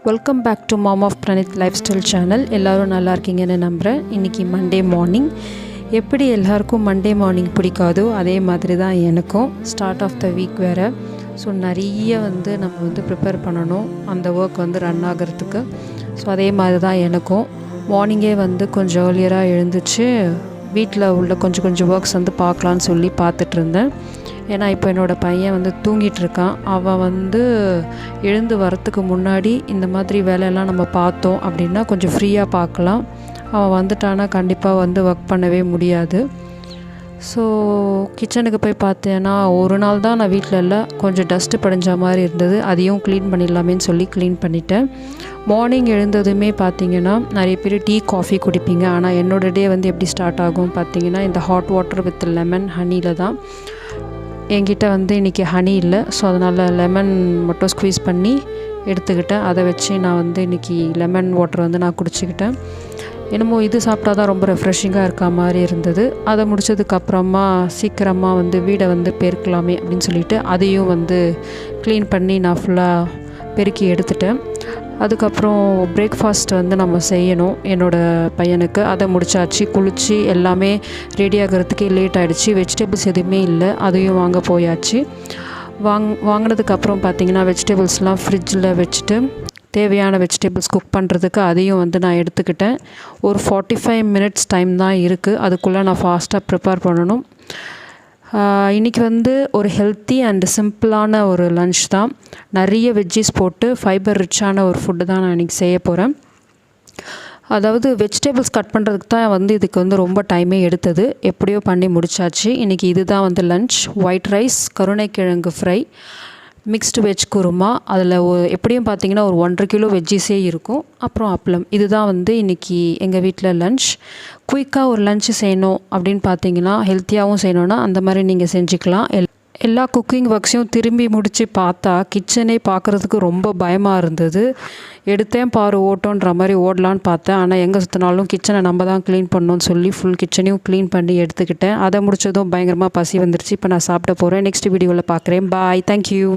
Welcome back to Mom of Planet Lifestyle channel. எல்லோரும் நல்லா இருக்கீங்கன்னு நம்புகிறேன். இன்றைக்கி மண்டே மார்னிங். எப்படி எல்லாருக்கும் மண்டே மார்னிங் பிடிக்காதோ அதே மாதிரி தான் எனக்கும். ஸ்டார்ட் ஆஃப் த வீக் வேறு. ஸோ நிறைய நம்ம ப்ரிப்பேர் பண்ணணும் அந்த ஒர்க் ரன் ஆகிறதுக்கு. ஸோ அதே மாதிரி தான் எனக்கும். மார்னிங்கே கொஞ்சம் ஏர்லியராக எழுந்துச்சு வீட்டில் உள்ள கொஞ்சம் ஒர்க்ஸ் பார்க்கலான்னு சொல்லி பார்த்துட்டு இருந்தேன். ஏன்னா இப்போ என்னோடய பையன் தூங்கிட்டு இருக்கான். அவன் எழுந்து வரத்துக்கு முன்னாடி இந்த மாதிரி வேலையெல்லாம் நம்ம பார்த்தோம் அப்படின்னா கொஞ்சம் ஃப்ரீயாக பார்க்கலாம். அவன் வந்துட்டானா கண்டிப்பாக ஒர்க் பண்ணவே முடியாது. ஸோ கிச்சனுக்கு போய் பார்த்தேன்னா ஒரு நாள் தான் நான் வீட்டில் இல்லை, கொஞ்சம் டஸ்ட்டு படிஞ்ச மாதிரி இருந்தது. அதையும் க்ளீன் பண்ணிடலாமேன்னு சொல்லி க்ளீன் பண்ணிட்டேன். மார்னிங் எழுந்ததுமே பார்த்திங்கன்னா நிறைய பேர் டீ காஃபி குடிப்பீங்க. ஆனால் என்னோடய டே எப்படி ஸ்டார்ட் ஆகும் பார்த்திங்கன்னா இந்த ஹாட் வாட்டர் வித் லெமன் ஹனியில் தான். என்கிட்ட இன்றைக்கி ஹனி இல்லை. ஸோ அதனால் லெமன் மட்டும் ஸ்க்வீஸ் பண்ணி எடுத்துக்கிட்டேன். அதை வச்சு நான் இன்றைக்கி லெமன் வாட்டர் நான் குடிச்சிக்கிட்டேன். என்னமோ இது சாப்பிட்டா தான் ரொம்ப ரெஃப்ரெஷிங்காக இருக்க மாதிரி இருந்தது. அதை முடித்ததுக்கப்புறமா சீக்கிரமாக வீடை பெருக்கலாமே அப்படின்னு சொல்லிவிட்டு அதையும் க்ளீன் பண்ணி நான் ஃபுல்லாக பெருக்கி எடுத்துட்டேன். அதுக்கப்புறம் பிரேக்ஃபாஸ்ட் நம்ம செய்யணும் என்னோடய பையனுக்கு. அதை முடிச்சாச்சு, குளித்து எல்லாமே ரெடி ஆகிறதுக்கே லேட் ஆகிடுச்சு. வெஜிடபிள்ஸ் எதுவுமே இல்லை, அதையும் வாங்க போயாச்சு. வாங்கினதுக்கப்புறம் பார்த்திங்கன்னா வெஜிடபிள்ஸ்லாம் ஃப்ரிட்ஜில் வச்சுட்டு தேவையான வெஜிடபிள்ஸ் குக் பண்ணுறதுக்கு அதையும் நான் எடுத்துக்கிட்டேன். ஒரு 45 மினிட்ஸ் டைம் தான் இருக்குது. அதுக்குள்ளே நான் ஃபாஸ்ட்டாக ப்ரிப்பேர் பண்ணணும். இன்றைக்கி ஒரு ஹெல்த்தி அண்ட் சிம்பிளான ஒரு லன்ச் தான். நிறைய வெஜ்ஜீஸ் போட்டு ஃபைபர் ரிச்சான ஒரு ஃபுட்டு தான் நான் இன்றைக்கி செய்ய போகிறேன். அதாவது வெஜிடபிள்ஸ் கட் பண்ணுறதுக்கு தான் இதுக்கு ரொம்ப டைமே எடுத்தது. எப்படியோ பண்ணி முடிச்சாச்சு. இன்றைக்கி இது தான் லன்ச். ஒயிட் ரைஸ், கருணைக்கிழங்கு ஃப்ரை, மிக்ஸ்டு வெஜ் குருமா. அதில் எப்படியும் பார்த்திங்கன்னா ஒரு 1.5 கிலோ வெஜ்ஜீஸே இருக்கும். அப்புறம் அப்பளம். இதுதான் இன்றைக்கி எங்கள் வீட்டில் லன்ச். குயிக்காக ஒரு லன்ச்சு செய்யணும் அப்படின்னு பார்த்தீங்கன்னா ஹெல்த்தியாகவும் செய்யணுன்னா அந்த மாதிரி நீங்கள் செஞ்சுக்கலாம். எல்லா குக்கிங் ஒர்க்ஸையும் திரும்பி முடித்து பார்த்தா கிச்சனே பார்க்குறதுக்கு ரொம்ப பயமாக இருந்தது. எடுத்தேன் பாரு ஓட்டோன்ற மாதிரி ஓடலான்னு பார்த்தேன். ஆனால் எங்கே சுற்றினாலும் கிச்சனை நம்ம தான் க்ளீன் பண்ணணும்னு சொல்லி ஃபுல் கிச்சனையும் க்ளீன் பண்ணி எடுத்துக்கிட்டேன். அதை முடித்ததும் பயங்கரமாக பசி வந்துருச்சு. இப்போ நான் சாப்பிட போகிறேன். நெக்ஸ்ட் வீடியோவில் பார்க்குறேன். பாய். தேங்க்யூ.